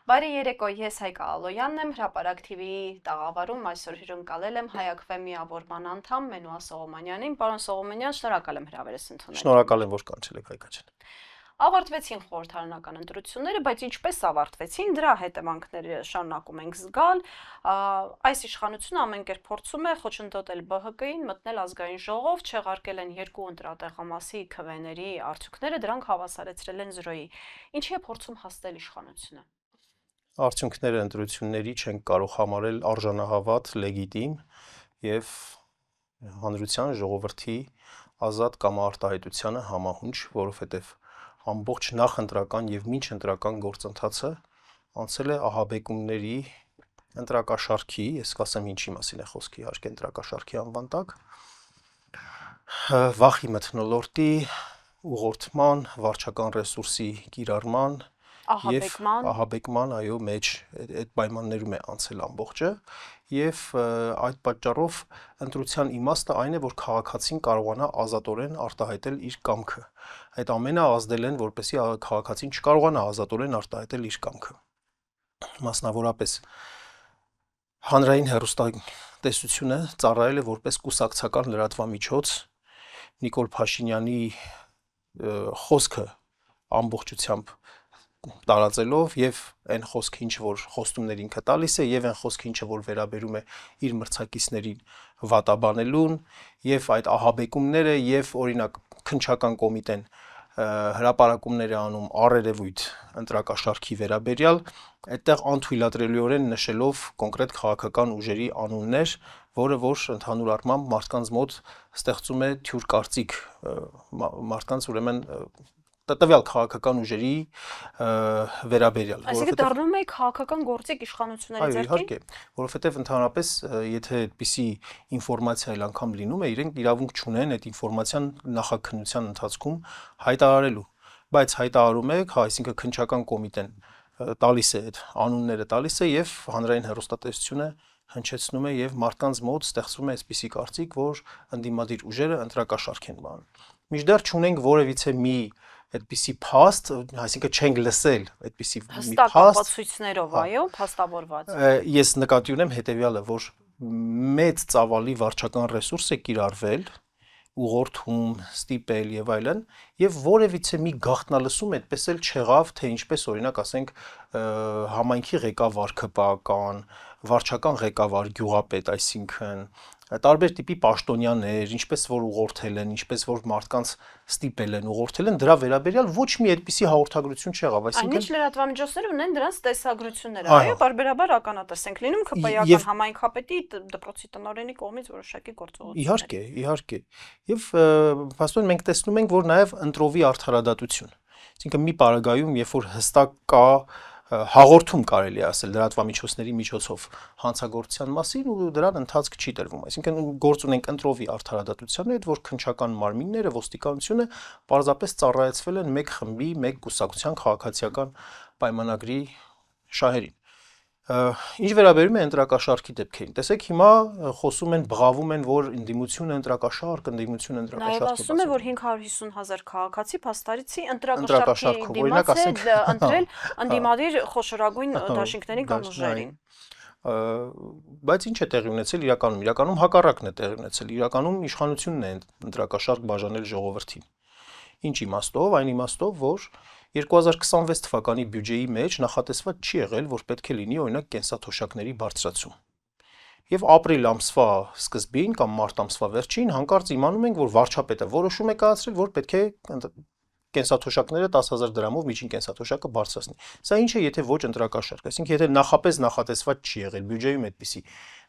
Բարի երեկո, ես Հայկ Ալոյանն եմ, Հրապարակ TV-ի տաղավարում այսօր հյուրընկալել եմ Հայ-ԱԿՎ միավորման անդամ Մենուա Սողոմոնյանին։ Պարոն Սողոմոնյան, շնորհակալ եմ հրավերս ընդունել։ Շնորհակալ եմ, որ կանչել եք, Հայկա ջան։ Ավարտվեցին խորհրդարանական ընտրությունները, բայց ինչպես ավարտվեցին, դրա հետևանքները շարունակում ենք զգալ։ Այս իշխանությունը ամեն կերպ փորձում է խոչընդոտել ԲՀԿ-ին, մտնել ազգային ժողով, չեղարկել են երկու ընտրատեղամասի քվեների արդյունքները, դրանք հավասարեցրել են 0-ի։ Ինչի է փորձում հասնել իշխանությունը։ Արդյունքները ընտրությունների չենք կարող համարել արժանահավատ, լեգիտիմ եւ հանրության ժողովրդի ազատ կամ արտահայտությանը համահունչ, որովհետեւ ամբողջ նախընտրական եւ մինչընտրական գործընթացը անցել է ահաբեկումների ընտրակաշարքի, ես կասեմ ինչի մասին է խոսքը, իհարկե ընտրակաշարքի անվան տակ, վախի մթնոլորտի, ուղղորդման, վարչական ռեսուրսի կիրառման ահաբեկման, այո, մեջ այդ պայմաններում է անցել ամբողջը եւ այդ պատճառով ընտրության իմաստը այն է, որ քաղաքացին կարողանա ազատորեն արտահայտել իր կամքը։ Այդ ամենը ազդել են, որպեսզի քաղաքացին չկարողանա ազատորեն արտահայտել իր կամքը։ Մասնավորապես հանրային հեռուստատեսությունը ծառայել է որպես կուսակցական լրատվամիջոց Նիկոլ Փաշինյանի խոսքը ամբողջությամբ տարածելով եւ այն խոսքը, ինչ որ խոստումներ ինքը տալիս է, եւ այն խոսքը, ինչը որ վերաբերում է իր մրցակիցներին վատաբանելուն, եւ այդ ահաբեկումները, եւ օրինակ քննչական կոմիտեն հրապարակումներ է անում առերևույթ ընտրակաշարքի վերաբերյալ, այդտեղ անթույլատրելիորեն նշելով կոնկրետ քաղաքական ուժերի անուններ, որը որ ընդհանուր առմամբ մարդկանց մոտ ստեղծում է թյուր կարծիք, մարդկանց ուրեմն տվյալ քաղաքական ուժերի վերաբերյալ, Այսինքն դառնում է քաղաքական գործիք իշխանությունների ձեռքին։ Իհարկե, որովհետև ընդհանրապես եթե այդպիսի ինֆորմացիա էլ անգամ լինում է, իրենք իրավունք չունեն այդ ինֆորմացիան նախաքննության ընթացքում հայտարարելու, բայց հայտարարում է, այսինքն քննչական կոմիտեն տալիս է այդ անունները տալիս է եւ հանրային հեռուստատեսությունը հնչեցնում է եւ մարդկանց մոտ ստեղծվում է այսպիսի կարծիք, որ ընդդիմադիր ուժերը ընտրակաշարք են բանում։ Մինչդեռ չունենք որևիցե մի այդպիսի փաստ, այսինքն չենք լսել այդպիսի մի փաստ հստակ ապացույցներով, այո, փաստավորված։ Ես նկատի ունեմ հետեւյալը, որ մեծ ծավալի վարչական ռեսուրս է կիրառվել, ուղղորդում, ստիպել եւ այլն, եւ որևիցե մի գաղտնալսում այդպես էլ չեղավ, թե ինչպես օրինակ ասենք համայնքի ղեկավար ԿՊԱ-կան, վարչական ղեկավար գյուղապետ, այսինքն տարբեր տիպի պաշտոնյաներ, ինչպես որ ուղղորդել են, ինչպես որ մարդկանց ստիպել են, ուղղորդել են, դրա վերաբերյալ ոչ մի այդպիսի հաղորդագրություն չեղավ, այսինքն Այնինչ լրատվամիջոցները ունեն դրանց տեսագրությունները, այո, բարբերաբար ականատես ենք լինում ԿՊԱ-ական համայնքապետի դպրոցի տնօրենի կողմից որոշակի գործողություններ։ Իհարկե։ Եվ փաստորեն մենք տեսնում ենք, որ նաև ընտրովի արդարադատություն։ Այսինքն մի պարագայում, երբ որ հստակ կա հաղորդում կարելի է ասել լրատվամիջոցների միջոցով հանցագործության մասին ու դրան ընթացք չի տրվում, այսինքն գործ ունենք ընտրովի արդարադատության հետ, որ քննչական մարմինները, ոստիկանությունը պարզապես ծառայեցվել են մեկ խմբի, մեկ կուսակցության քաղաքացիական պայմանագրի շահերին։ Ինչ վերաբերում է ընտրակաշարքի դեպքերին, տեսեք հիմա խոսում են, բղավում են, որ ընդդիմությունը ընտրակաշարք Նաև ասում է, որ 550,000 քաղաքացի փաստարիցի ընտրակաշարքի դիմաց է ընտրել ընդդիմադիր խոշորագույն դաշինքների կամ ուժերին։ Բայց ինչ է տեղի ունեցել իրականում հակառակն է տեղի ունեցել, իրականում իշխանությունն է ընտրակաշարք բաժանել ժողովրդին։ Ինչ իմաստով, այն իմաստով, որ 2026 թվականի բյուջեի մեջ նախատեսված չի եղել, որ պետք է լինի օրինակ կենսաթոշակների բարձրացում։ Եվ ապրիլ ամսվա սկզբին կամ մարտ ամսվա վերջին հանկարծ իմանում ենք, որ վարչապետը որոշում է կայացրել, որ պետք է կենսաթոշակները 10,000 դրամով միջին կենսաթոշակը բարձրացնի։ Սա ինչ է, եթե ոչ ընտրակաշարք, այսինքն եթե նախապես նախատեսված չի եղել, բյուջեում այդպիսի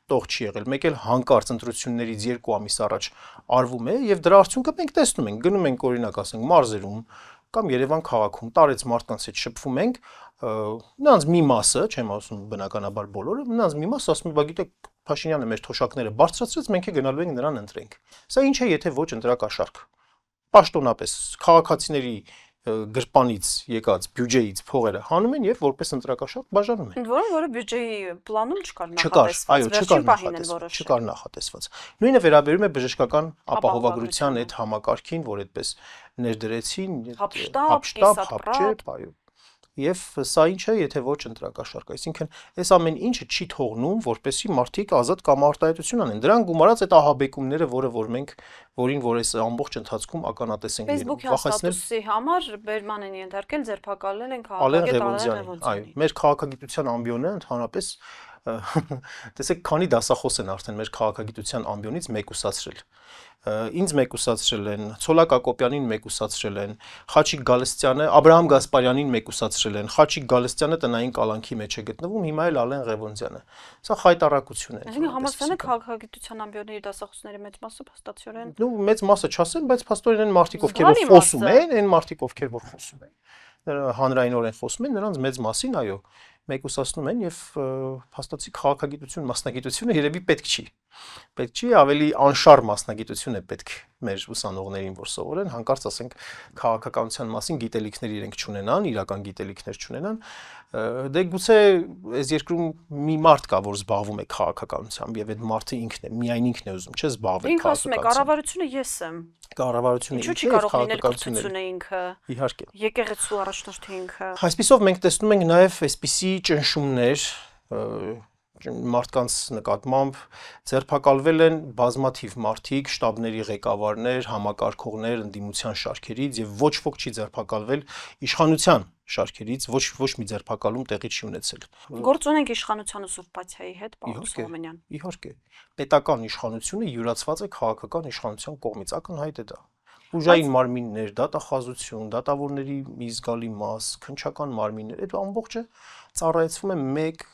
տող չի եղել, մեկ էլ հանկարծ ընտրություններից 2 ամիս առաջ արվում է եւ դրա արդյունքը մենք տեսնում ենք, գնում ենք օրինակ ասենք մարզերում կամ Երևան քաղաքում տարեց մարդկանց հետ շփվում ենք, նրանց մի մասը, չեմ ասում բնականաբար բոլորը, նրանց մի մասը ասում է, բա գիտեք, Փաշինյանը մեր թոշակները բարձրացրեց, մենք է գնալու ենք նրան ընտրենք։ Սա ինչ է, եթե ոչ ընտրակաշարք։ Պաշտոնապես քաղաքացիների գրպանից եկած բյուջեից փողերը հանում են եւ որպես ընտրակաշարք բաժանում են։ Ընդ որում, որը բյուջեի պլանում չկար նախատեսված, չկար նախատեսված։ Նույնը վերաբերում է բժշկական ապահովագրության այդ համակարգին, որ այդպես ներդրեցին, հապշտապ, այո։ Եվ սա ինչ է, եթե ոչ ընտրակաշարք, այսինքն այս ամեն ինչը չի թողնում, որպեսզի մարդիկ ազատ կամ արտահայտություն անեն։ Դրան գումարած այդ ահաբեկումները, որին որ այս ամբողջ ընթացքում ականատես ենք լինում, Facebook-յան ստատուսի համար բերման են ենթարկել, ձերբակալել են քաղաքագետ Ալեն Ղևոնդյանին։ Այո, մեր քաղաքագիտության ամբիոնը ընդհանրապես տեսեք, քանի դասախոս են արդեն մեր քաղաքագիտության ամբիոնից մեկուսացրել։ Ինձ մեկուսացրել են, Ցոլակ Ակոպյանին մեկուսացրել են, Խաչիկ Գալստյանը, Աբրահամ Գասպարյանին մեկուսացրել են, Խաչիկ Գալստյանը տնային կալանքի մեջ է գտնվում, հիմա էլ Ալեն Ղևոնդյանը։ Սա խայտառակություն է։ Այսինքն համալսարանը քաղաքագիտության ամբիոնների դասախոսների մեծ մասը փաստացիորեն։ Նու մեծ մասը չասեմ, բայց փաստորեն այն մարդիկ, ովքեր որ խոսում են, այն մարդիկ, ովքեր որ խոսում են, հանրայինորեն խոսում են, նրանց մեծ մասին, այո, մեկուսացնում են եւ փաստացի քաղաքագիտություն մասնագիտությունը երևի պետք չի։ Պետք չի, ավելի անշար մասնագիտություն է պետք մեր ուսանողներին, որ սովորեն, հանկարծ ասենք քաղաքականության մասին գիտելիքներ իրենք չունենան, իրական գիտելիքներ չունենան, դե գուցե այս երկրում մի մարդ կա, որ զբաղվում է քաղաքականությամբ եւ այդ մարդը ինքն է, միայն ինքն է ուզում, չէ, զբաղվել քաղաքականությամբ։ Ինքը ասում է, կառավարությունը ես եմ։ Կառավարությունը ինչու՞ չի կարող լինել կրթությունը ինքը։ Իհարկե։ Եկեղեցու առաջնորդը ինքը։ Այսպիսով մենք տեսնում ենք նաեւ այսպիսի ճնշումներ մարդկանց նկատմամբ ձերբակալվել են բազմաթիվ մարդիկ, շտաբների ղեկավարներ, համակարգողներ ընդդիմության շարքերից եւ ոչ ոք չի ձերբակալվել իշխանության շարքերից, ոչ մի ձերբակալում տեղի չի ունեցել։ Գործ ունենք իշխանության ուզուրպացիայի հետ, պարոն Սողոմոնյան։ Իհարկե, պետական իշխանությունը յուրացված է քաղաքական իշխանության կողմից, ակնհայտ է դա։ Ուժային մարմիններ, դատախազություն, դատավորների մի զգալի մաս, քննչական մարմիններ, այդ ամբողջը ծառայեցվում է մեկ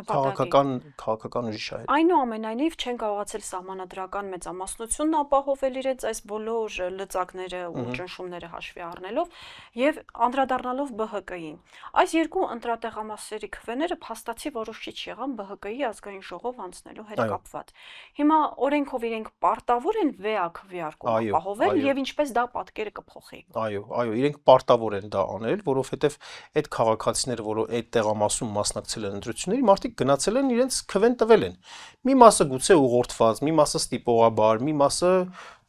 քաղաքական ուժի շահեր։ Այնուամենայնիվ չեն կարողացել սահմանադրական մեծամասնությունն ապահովել իրենց այս բոլոր լծակները ու ճնշումները հաշվի առնելով եւ անդրադառնալով ԲՀԿ-ին։ Այս երկու ընտրատեղամասերի քվեները փաստացի որոշիչ եղան ԲՀԿ-ի ազգային ժողով անցնելու հետ կապված։ Հիմա օրենքով իրենք պարտավոր են վեակվիարկում ապահովել եւ ինչպես դա պատկերը կփոխի։ Այո, իրենք պարտավոր են դա անել, որովհետեւ այդ քաղաքացիները, որոնք այդ տեղամասում մասնակցել են ընտրությունների, մարդիկ գնացել են իրենց քվեն տվել են։ Մի մասը գուցե ուղղորդված, մի մասը ստիպողաբար, մի մասը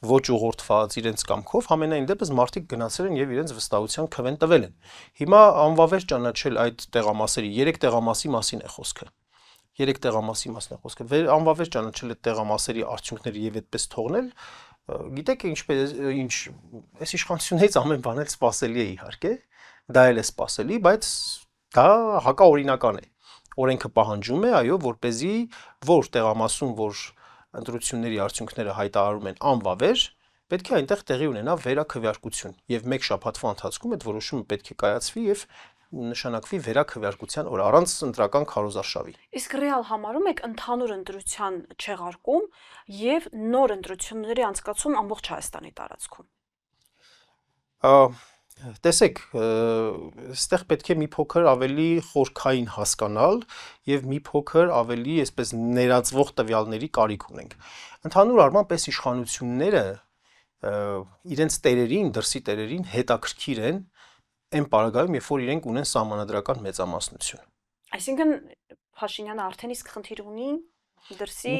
ոչ ուղղորդված իրենց կամքով, համենայն դեպս մարդիկ գնացել են եւ իրենց վստահության քվեն տվել են։ Հիմա անվավեր ճանաչել այդ տեղամասերի 3 տեղամասի մասին է խոսքը։ 3 տեղամասի մասին է խոսքը։ Անվավեր ճանաչել այդ տեղամասերի արդյունքները եւ այդպես թողնել, գիտեք ինչ այս իշխանությունից ամեն բան էլ սпасելի է իհարկե, դա էլ է սпасելի, բայց դա հակաօրինական է։ Օրենքը պահանջում է, այո, որպեսզի որ տեղամասում, որ ընտրությունների արդյունքները հայտարարում են անվավեր, պետք է այնտեղ տեղի ունենա վերաքվեարկություն եւ մեկ շաբաթվա ընթացքում այդ որոշումը պետք է կայացվի եւ նշանակվի վերաքվեարկության օր առանց ընտրական քարոզարշավի։ Իսկ ռեալ համարում եք ընդհանուր ընտրության չեղարկում եւ նոր ընտրությունների անցկացում ամբողջ Հայաստանի տարածքում։ Տեսեք, այստեղ պետք է մի փոքր ավելի խորքային հասկանալ եւ մի փոքր ավելի, այսպես ներածվող տվյալների կարիք ունենք։ Ընդհանուր առմամբ այս իշխանությունները իրենց տերերին, դրսի տերերին հետաքրքիր են այն պարագայում, երբ որ իրենք ունեն սահմանադրական մեծամասնություն։ Այսինքն Փաշինյանը արդեն իսկ խնդիր ունի դրսի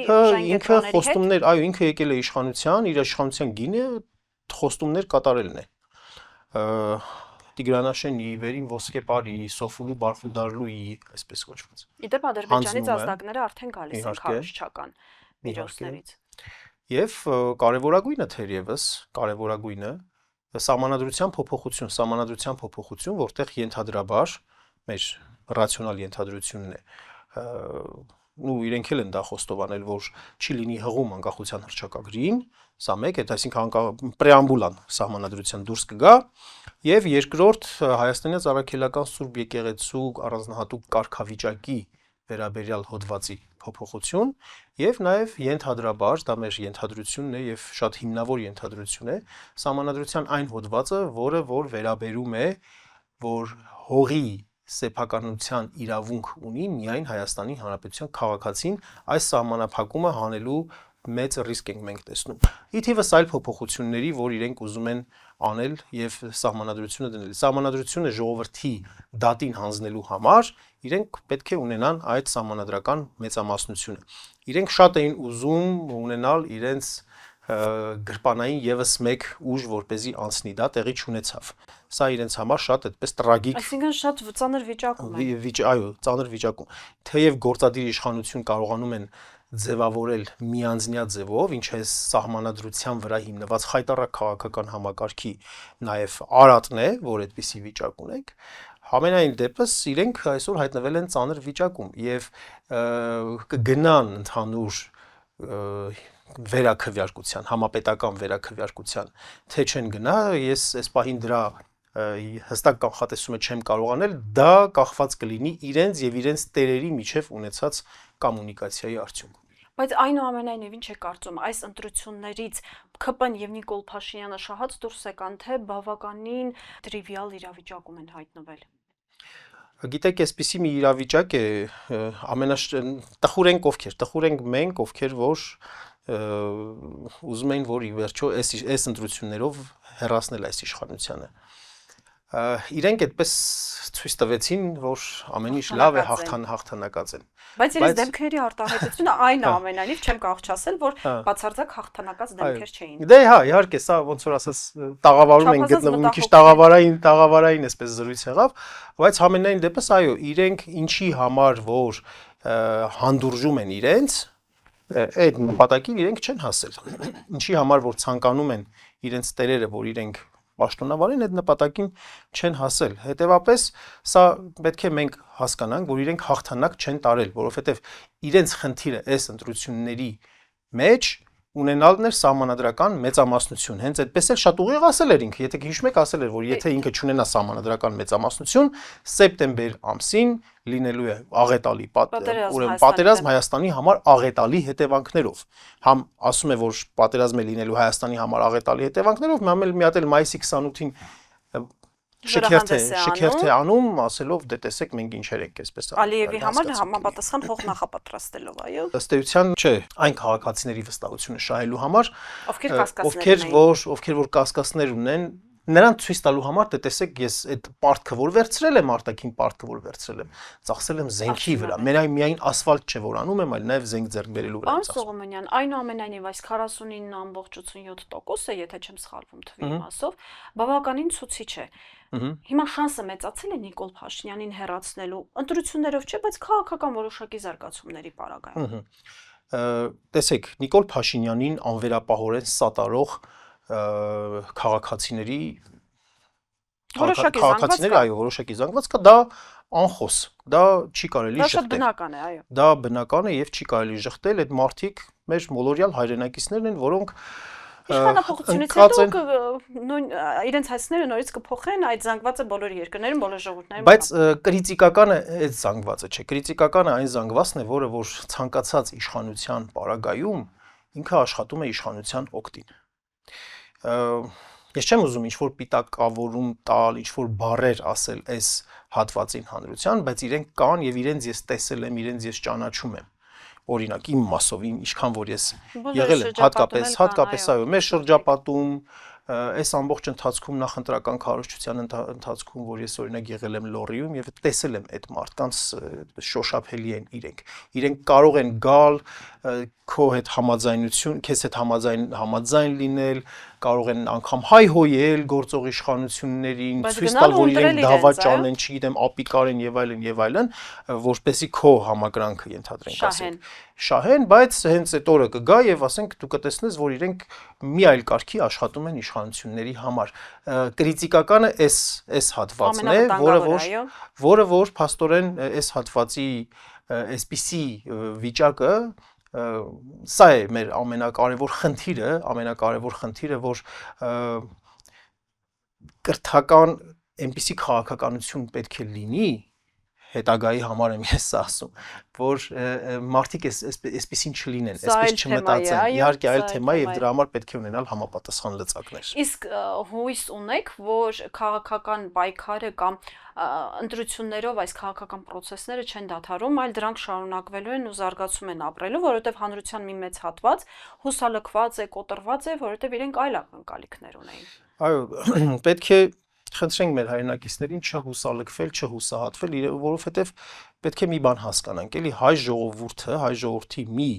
ինքը խոստումներ, այո, ինքը եկել է իշխանության, իր իշխանության գինը խոստումներ կատարելն է։ Տիգրանաշենի, Վերին Ոսկեպարի, Սոֆուլու Բարխուդարլուի, այսպես կոչված։ Իդեպ Ադրբեջանից ազդակները արդեն գալիս են քարոզչական միջոցներից։ Եվ կարևորագույնը թերևս, կարևորագույնը սահմանադրության փոփոխություն, որտեղ ենթադրաբար մեր ռացիոնալ ենթադրությունն է, իրենք էլ են դա խոստովանել, որ չի լինի հղում անկախության հռչակագրին, սա մեկ է, այսինքն պրեամբուլան սահմանադրության դուրս կգա, եւ երկրորդ Հայաստանյան Առաքելական Սուրբ Եկեղեցու առանձնահատուկ կարգավիճակի վերաբերյալ հոդվածի փոփոխություն եւ նաեւ ենթադրաբար, դա մեր ենթադրությունն է եւ շատ հիմնավոր ենթադրություն է, սահմանադրության այն հոդվածը, որը որ վերաբերում է, որ հողի սեփականության իրավունք ունի միայն Հայաստանի Հանրապետության քաղաքացին, այս սահմանափակումը հանելու մեծ ռիսկ ենք մենք տեսնում։ Ի թիվս այլ փոփոխությունների, որ իրենք ուզում են անել եւ սահմանադրությունը դնել։ Սահմանադրությունը ժողովրդի դատին հանձնելու համար իրենք պետք է ունենան այդ սահմանադրական մեծամասնությունը։ Իրենք շատ էին ուզում ունենալ իրենց գրպանային եւս մեկ ուժ որպեսզի անցնի, դա տեղի չունեցավ։ Սա իրենց համար շատ այդպես տրագիկ, այսինքն շատ ծանր վիճակում է։ Այո, ծանր վիճակում։ Թեև գործադիր իշխանություն կարողանում են ձևավորել միանձնյա ձևով, ինչ է սահմանադրության վրա հիմնված խայտառակ քաղաքական համակարգի նաև արատն է, որ այդպիսի վիճակ ունենք, համենայն դեպս իրենք այսօր հայտնվել են ծանր վիճակում եւ կգնան ընդհանուր վերաքվեարկության, համապետական վերաքվեարկության, թե չեն գնա, ես այս պահին դրա հստակ կանխատեսումը չեմ կարող անել, դա կախված կլինի իրենց եւ իրենց տերերի միջև ունեցած կոմունիկացիայի արդյունքում։ Բայց այնուամենայնիվ ինչ է կարծում, այս ընտրություններից ՔՊ-ն եւ Նիկոլ Փաշինյանը շահած դուրս եկան, թե բավականին տրիվիալ իրավիճակում են հայտնվել։ Գիտեք, այսպիսի մի իրավիճակ է, տխուր ենք մենք, ովքեր որ ուզում էին, որ ի վերջո այս ընտրություններով հեռացնել այս իշխանությանը։ Իրենք այդպես ցույց տվեցին, որ ամեն ինչ լավ է, հաղթանակած են։ Բայց իրենց դեմքերի արտահայտությունը այնուամենայնիվ չեմ կարող չասել, որ բացարձակ հաղթանակած դեմքեր չէին։ Դե հա, իհարկե, սա ոնց որ ասած տաղավարում են գտնվում, մի քիչ տաղավարային այսպես զրույց եղավ, բայց ամենայն դեպս այո, իրենք ինչի համար որ հանդուրժում են իրենց, այդ նպատակին իրենք չեն հասել։ Ինչի համար որ ցանկանում են իրենց տերերը, որ իրենք պաշտոնավարին այդ նպատակին չեն հասել։ Հետևաբար սա պետք է մենք հասկանանք, որ իրենք հաղթանակ չեն տարել, որովհետև իրենց խնդիրը այս ընտրությունների մեջ ունենալն էր սահմանադրական մեծամասնություն։ Հենց այդպես էլ շատ ուղիղ ասել էր ինքը, եթե հիշում եք, ասել էր, որ եթե ինքը չունենա սահմանադրական մեծամասնություն, սեպտեմբեր ամսին լինելու է աղետալի պատերազմ Հայաստանի համար աղետալի հետևանքներով։ Համ ասում է, որ պատերազմ է լինելու Հայաստանի համար աղետալի հետևանքներով, մի հատ էլ մայիսի 28-ին շքերթ է անում, ասելով դե տեսեք մենք ինչեր ենք այսպես Ալիևի համար համապատասխան հող նախապատրաստելով, այո։ Ըստ էության, չէ, այն քաղաքացիների վստահությունը շահելու համար, ովքեր որ կասկածներ ունեն, նրանց ցույց տալու համար, դե տեսեք, ես այդ պարտքը որ վերցրել եմ, արտաքին պարտքը որ վերցրել եմ, ծախսել եմ զենքի վրա, միայն ասֆալտ չէ որ անում եմ, այլ նաև զենք ձեռք բերելու վրա եմ ծախսում։ Պարոն Սողոմոնյան, այնուամենայնիվ այս 49.87%-ը, եթե չեմ սխալվում թվի մասով, բավականին ցուցիչ է։ Հիմա շանսը մեծացել է Նիկոլ Փաշինյանին հեռացնելու ընտրություններով չէ, բայց քաղաքական որոշակի զարգացումների պարագայում։ Տեսեք, Նիկոլ Փաշինյանին անվերապահորեն սատարող քաղաքացիների, այո, որոշակի զանգված կա, դա անխոս, դա չի կարելի շղթել։ Դա շատ բնական է, այո։ Դա բնական է եւ չի կարելի շղթել, այդ մարդիկ մեր մոլորյալ հայրենակիցներն են, որոնք Իշխանապողությունից հետո իրենց հայցները նորից կփոխեն այդ զանգվածը բոլոր երկրներում, բոլոր ժողովուրդներում։ Բայց կրիտիկականը այդ զանգվածը չէ, կրիտիկականը այն զանգվածն է, որը որ ցանկացած իշխանության պարագայում ինքը աշխատում է իշխանության օգտին։ Ես չեմ ուզում ինչ-որ պիտակավորում տալ, ինչ-որ բառեր ասել այս հատվածին հանրության, բայց իրենք կան եւ իրենց ես տեսել եմ, իրենց ես ճանաչում եմ։ Օրինակ իմ մասով, ինչքան որ ես եղել եմ, հատկապես այո, մեր շրջապատում, այս ամբողջ ընթացքում նախընտրական քարոզչության ընթացքում, որ ես օրինակ եղել եմ Լոռիում եւ տեսել եմ այդ մարդկանց շոշափելի են իրենք։ Իրենք կարող են գալ քո հետ համաձայնություն, քեզ հետ համաձայն լինել, կարող են անգամ հայհոյել գործող իշխանություններին, ցույց տալ, որ իրենք դավաճան են, չգիտեմ, ապիկար են եւ այլն, որպեսզի քո համակրանքը ենթադրենք ասենք շահեն, բայց հենց այդ օրը կգա եւ ասենք դու կտեսնես, որ իրենք մի այլ կարգի աշխատում են իշխանությունների համար։ Կրիտիկականը այս հատվածն է, որը որ փաստորեն այս հատվածի այսպիսի վիճակը սա է մեր ամենակարևոր խնդիրը, որ կրթական այնպիսի քաղաքականություն պետք է լինի, հետագայի համար եմ ես ասում, որ մարդիկ այսպեսին չլինեն, այսպես չմտածեն, իհարկե այլ թեմա եւ դրա համար պետք է ունենալ համապատասխան լծակներ։ Իսկ հույս ունեք, որ քաղաքական պայքարը կամ ընտրություններով այս քաղաքական process-ները չեն դադարում, այլ դրանք շարունակվելու են ու զարգացում են ապրելու, որովհետեւ հանրության մի մեծ հատված հուսալքված է, կոտրված է, որովհետեւ իրենք այլ ակնկալիքներ ունեին։ Այո, պետք է խնդրենք մեր հայրենակիցներին չհուսալքվել, չհուսահատվել, որովհետև պետք է մի բան հասկանանք, էլի հայ ժողովուրդը, հայ ժողովրդի մի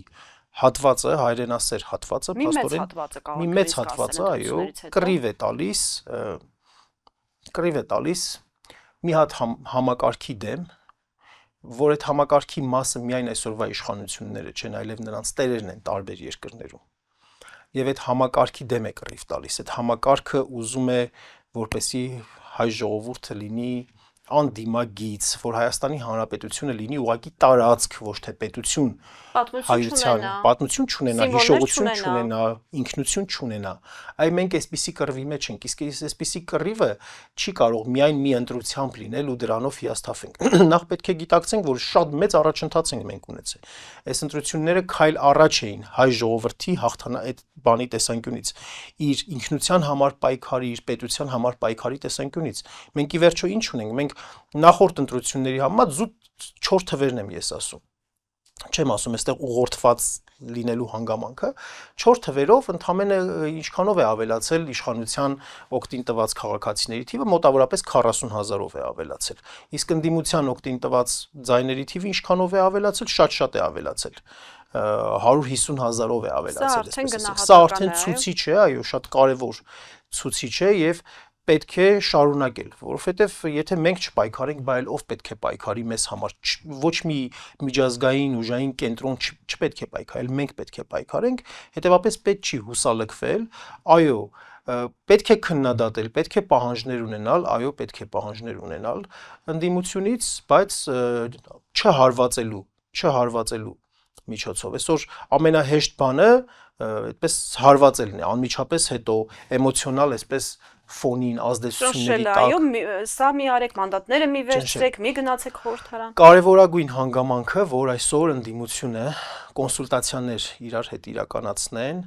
հատվածը, հայրենասեր հատվածը, փաստորեն մի մեծ հատվածը, այո, կռիվ է տալիս մի հատ համակարգի դեմ, որ այդ համակարգի մասը միայն այսօրվա իշխանությունները չեն, այլև նրանց տերերն են տարբեր երկրներում։ Եվ այդ համակարգի դեմ է կռիվ տալիս։ Այդ համակարգը ուզում է, որպեսզի հայ ժողովուրդը լինի անդիմագիծ, որ Հայաստանի Հանրապետությունը լինի ուղղակի տարածք, ոչ թե պետություն, պատմություն չունենա, հիշողություն չունենա, ինքնություն չունենա։ Այ մենք այսպիսի կռվի մեջ ենք, իսկ այսպիսի կռիվը չի կարող միայն մի ընտրությամբ լինել ու դրանով հիասթափենք։ Նախ պետք է գիտակցենք, որ շատ մեծ առաջընթաց ենք մենք ունեցել։ Այս ընտրությունները քայլ առաջ էին հայ ժողովրդի այդ բանի տեսանկյունից, իր ինքնության համար պայքարի, իր պետության համար պայքարի տեսանկյունից։ Մենք ի վերջո ինչ ունենք, մենք նախորդ ընտրությունների համար զուտ 4 թվերն եմ ես ասում։ Չեմ ասում, այստեղ ուղղորդված լինելու հանգամանքը 4 թվերով ընդամենը ինչքանով է ավելացել իշխանության օգտին տված քաղաքացիների թիվը, մոտավորապես 40,000-ով է ավելացել։ Իսկ ընդդիմության օգտին տված ձայների թիվը ինչքանով է ավելացել, շատ է ավելացել։ 150,000-ով է ավելացել, Սա արդեն ցուցիչ է, այո, շատ կարևոր ցուցիչ է եւ պետք է շարունակել, որովհետև եթե մենք չպայքարենք, բայց ով պետք է պայքարի մեզ համար, ոչ մի միջազգային ուժային կենտրոն չպետք է պայքարել, մենք պետք է պայքարենք, հետևաբար պետք չի հուսալքվել, այո, պետք է քննադատել, պետք է պահանջներ ունենալ, այո, պետք է պահանջներ ունենալ ընդդիմությունից, բայց չհարվածելու միջոցով։ Այսօր ամենահեշտ բանը այդպես հարվածելն է, անմիջապես հետո էմոցիոնալ այսպես ֆոնին ազդեցությունների տակ։ Այո, սա մի արեք, մանդատները մի վերցրեք, մի գնացեք խորհրդարան։ Կարևորագույն հանգամանքը, որ այսօր ընդդիմությունը կոնսուլտացիաներ իրար հետ իրականացնեն,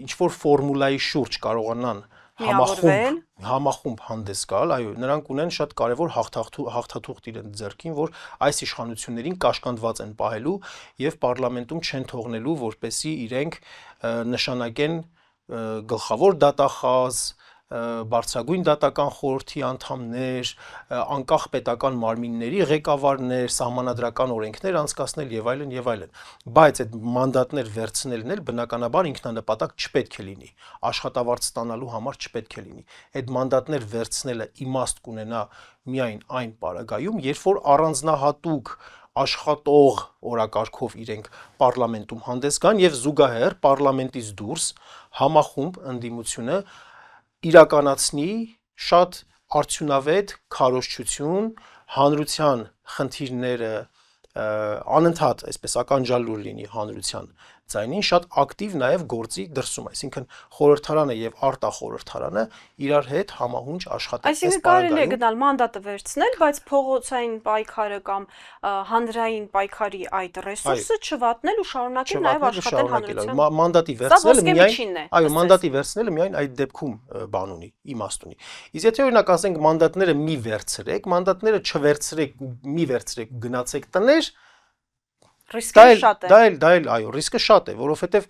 ինչ որ ֆորմուլայի շուրջ կարողանան համախումբ հանդես գալ, այո, նրանք ունեն շատ կարևոր հաղթաթուղթ իրենց ձեռքին, որ այս իշխանություններին կաշկանդված են պահելու եւ պարլամենտում չեն թողնելու, որպեսզի իրենք նշանակեն գլխավոր դատախազ, բարձրագույն դատական խորհրդի անդամներ, անկախ պետական մարմինների ղեկավարներ, սահմանադրական օրենքներ անցկացնել եւ այլն եւ այլն։ Բայց այդ մանդատներ վերցնելն էլ բնականաբար ինքնանպատակ չպետք է լինի, աշխատավարձ ստանալու համար չպետք է լինի։ Այդ մանդատներ վերցնելը իմաստ կունենա միայն այն պարագայում, երբ որ առանձնահատուկ աշխատող օրակարգով իրենք պարլամենտում հանդես գան եւ զուգահեռ պարլամենտից դուրս համախումբ ընդդիմությունը իրականացնի շատ արդյունավետ քարոզչություն, հանրության խնդիրները անընդհատ այսպես ականջալուր լինի հանրության ձայնին, շատ ակտիվ նաև գործի դրսում, այսինքն խորհրդարանը եւ արտախորհրդարանը իրար հետ համահունչ աշխատեն։ Այսինքն կարելի է գնալ մանդատը վերցնել, բայց փողոցային պայքարը կամ հանրային պայքարի այդ ռեսուրսը չվատնել ու շարունակել նաև աշխատել հանրության։ Մանդատի վերցնելը միայն, այո, մանդատի վերցնելը միայն այդ դեպքում բան ունի, իմաստ ունի։ Իսկ եթե օրինակ ասենք մանդատները մի վերցրեք, մանդատները չվերցրեք, մի վերցրեք, գնացեք տներ, ռիսկը շատ է։ Դա էլ, այո, ռիսկը շատ է, որովհետև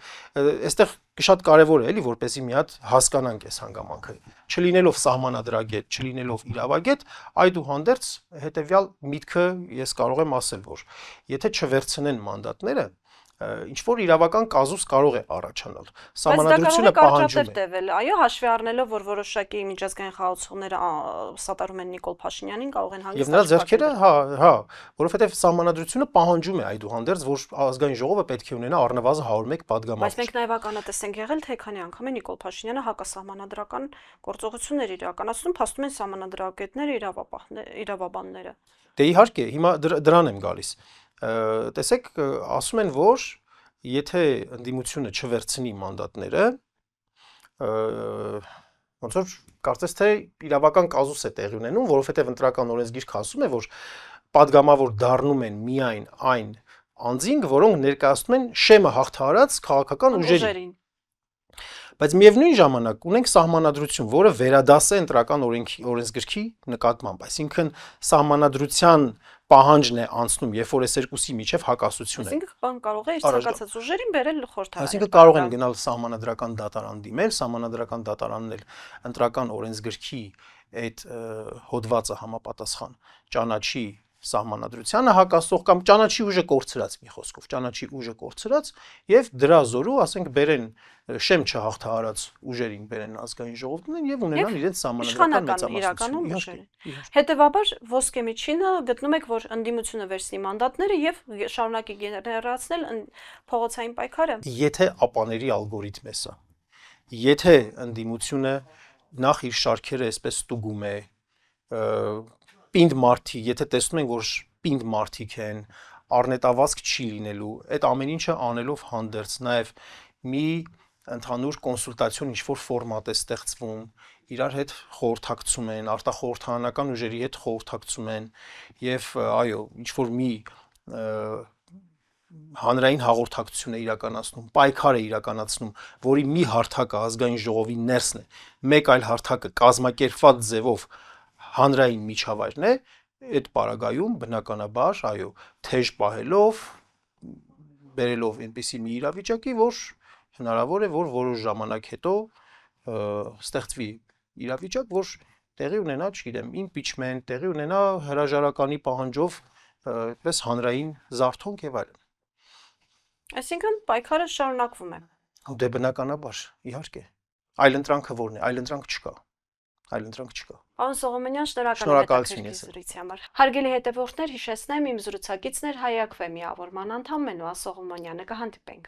այստեղ շատ կարևոր է, էլի, որպեսզի մի հատ հասկանանք այս հանգամանքը։ Չլինելով սահմանադրագետ, չլինելով իրավագետ, այդուհանդերձ հետեւյալ միտքը ես կարող եմ ասել, որ եթե չվերցնեն մանդատները, ինչ որ իրավական կազուս կարող է առաջանալ։ Սահմանադրությունը պահանջում է։ Այո, հաշվի առնելով, որ որոշակի միջազգային խաղացողները սատարում են Նիկոլ Փաշինյանին, կարող են հանգստանալ։ Եվ նրա ձեռքերը, հա, որովհետև սահմանադրությունը պահանջում է այդուհանդերձ, որ ազգային ժողովը պետք է ունենա առնվազն 101 падգամավոր։ Բայց մենք նաև ականատես ենք եղել, թե քանի անգամ է Նիկոլ Փաշինյանը հակասահմանադրական գործողություններ իրականացնում, փաստում են սահմանադրագետները, իրավաբանները։ Դե իհարկե, հիմա դրան եմ գալիս։ Տեսեք, ասում են, որ եթե ընդդիմությունը չվերցնի մանդատները, ոնց որ կարծես թե իրավական կազուս է տեղի ունենում, որովհետև ընտրական օրենսգիրքը ասում է, որ падգամավոր դառնում են միայն այն անձինք, որոնք ներկայացնում են շեմը հաղթահարած քաղաքական ուժերին։ Բայց միևնույն ժամանակ ունենք սահմանադրություն, որը վերադաս է ընտրական օրենսգրքի նկատմամբ, այսինքն սահմանադրության պահանջն է անցնում, երբ որ այս երկուսի միջև հակասություն է։ Այսինքն բան կարող է իր ցանկացած ուժերին բերել խորհրդարան։ Այսինքն կարող են գնալ սահմանադրական դատարան դիմել, սահմանադրական դատարանն էլ ընտրական օրենսգրքի այդ հոդվածը համապատասխան ճանաչի սահմանադրությանը հակասող կամ ճանաչի ուժը կորցրած մի խոսքով, ճանաչի ուժը կորցրած եւ դրա զորու, ասենք, բերեն շեմ չհաղթահարած ուժերին բերեն ազգային ժողովն եւ ունենան իրենց սահմանադրական մեծամասնություն։ Հետևաբար ոսկե միջինը գտնում եք, որ ընդդիմությունը վերցնի մանդատները եւ շարունակի գեներացնել փողոցային պայքարը։ Եթե ապաների ալգորիթմ է սա, եթե ընդդիմությունը նախ իր շարքերը այսպես ստուգում է, պինդ մարդիկ, եթե տեսնում ենք, որ պինդ մարդիկ են, առնետավազք չի լինելու, այդ ամեն ինչը անելով հանդերձ, նաև մի ընդհանուր կոնսուլտացիոն ինչ-որ ֆորմատ է ստեղծվում, իրար հետ խորհրդակցում են, արտախորհրդարանական ուժերի հետ խորհրդակցում են եւ այո, ինչ-որ մի հանրային հաղորդակցություն է իրականացնում, պայքար է իրականացնում, որի մի հարթակը ազգային ժողովի ներսն է, մեկ այլ հարթակը կազմակերպված ձևով հանրային միջավայրն է, այդ պարագայում բնականաբար, այո, թեժ պահելով, բերելով այնպիսի մի իրավիճակի, որ հնարավոր է, որ որոշ ժամանակ հետո ստեղծվի իրավիճակ, որ տեղի ունենա, չգիտեմ, impeachment, տեղի ունենա հրաժարականի պահանջով այդպես հանրային զարթոնք եւ այլն։ Այսինքն պայքարը շարունակվում է։ Դե բնականաբար, իհարկե։ Այլընտրանքը որն է, այլընտրանք չկա։ Պարոն Սողոմոնյան, շնորհակալություն զրույցի համար։ Հարգելի հետևորդներ, հիշեցնեմ, իմ զրուցակիցն էր Հայ ԱԿՎ միավորման անդամ Մենուա Սողոմոնյանը, կհանդիպենք։